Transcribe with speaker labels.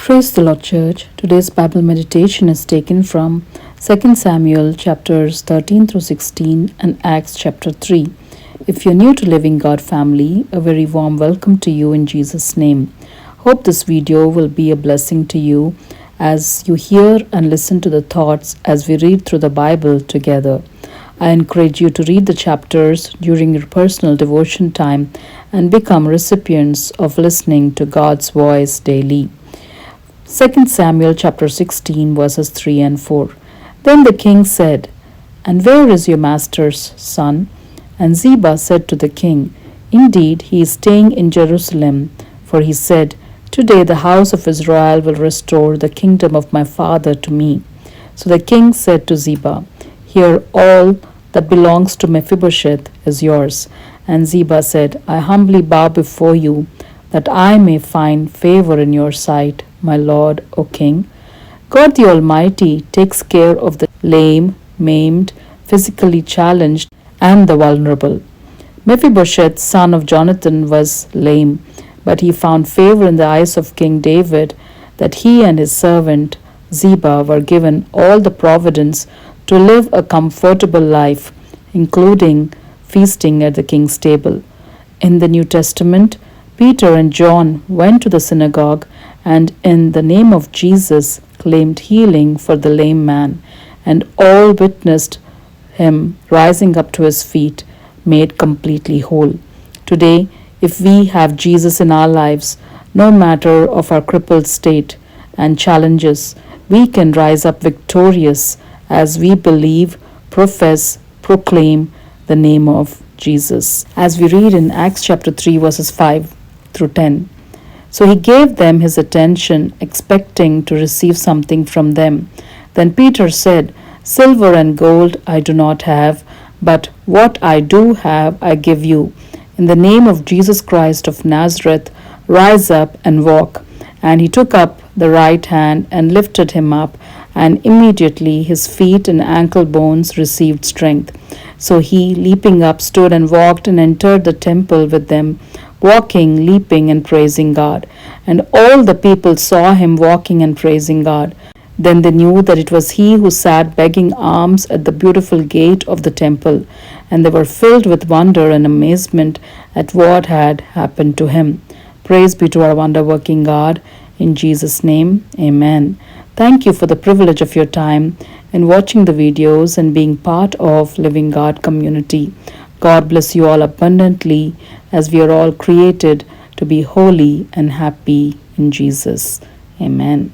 Speaker 1: Praise the Lord, Church. Today's Bible meditation is taken from 2 Samuel chapters 13 through 16 and Acts chapter 3. If you're new to Living God family, a very warm welcome to you in Jesus' name. Hope this video will be a blessing to you as you hear and listen to the thoughts as we read through the Bible together. I encourage you to read the chapters during your personal devotion time and become recipients of listening to God's voice daily. 2 Samuel chapter 16 verses 3 and 4. Then the king said, "And where is your master's son?" And Ziba said to the king, "Indeed, he is staying in Jerusalem, for he said, 'Today the house of Israel will restore the kingdom of my father to me.'" So the king said to Ziba, "Here all that belongs to Mephibosheth is yours." And Ziba said, "I humbly bow before you, that I may find favor in your sight, my lord, O king." God the Almighty takes care of the lame, maimed, physically challenged, and the vulnerable. Mephibosheth, son of Jonathan, was lame, but he found favor in the eyes of King David that he and his servant Ziba were given all the providence to live a comfortable life, including feasting at the king's table. In the New Testament, Peter and John went to the synagogue and in the name of Jesus claimed healing for the lame man, and all witnessed him rising up to his feet, made completely whole. Today, if we have Jesus in our lives, no matter of our crippled state and challenges, we can rise up victorious as we believe, profess, proclaim the name of Jesus. As we read in Acts chapter 3 verses 5 through 10. So he gave them his attention, expecting to receive something from them. Then Peter said, "Silver and gold I do not have, but what I do have I give you. In the name of Jesus Christ of Nazareth, rise up and walk." And he took up the right hand and lifted him up, and immediately his feet and ankle bones received strength. So he, leaping up, stood and walked and entered the temple with them, walking, leaping, and praising God. And all the people saw him walking and praising God. Then they knew that it was he who sat begging alms at the beautiful gate of the temple, and they were filled with wonder and amazement at what had happened to him. Praise be to our wonder-working God. In Jesus' name, amen. Thank you for the privilege of your time in watching the videos and being part of Living God community. God bless you all abundantly as we are all created to be holy and happy in Jesus. Amen.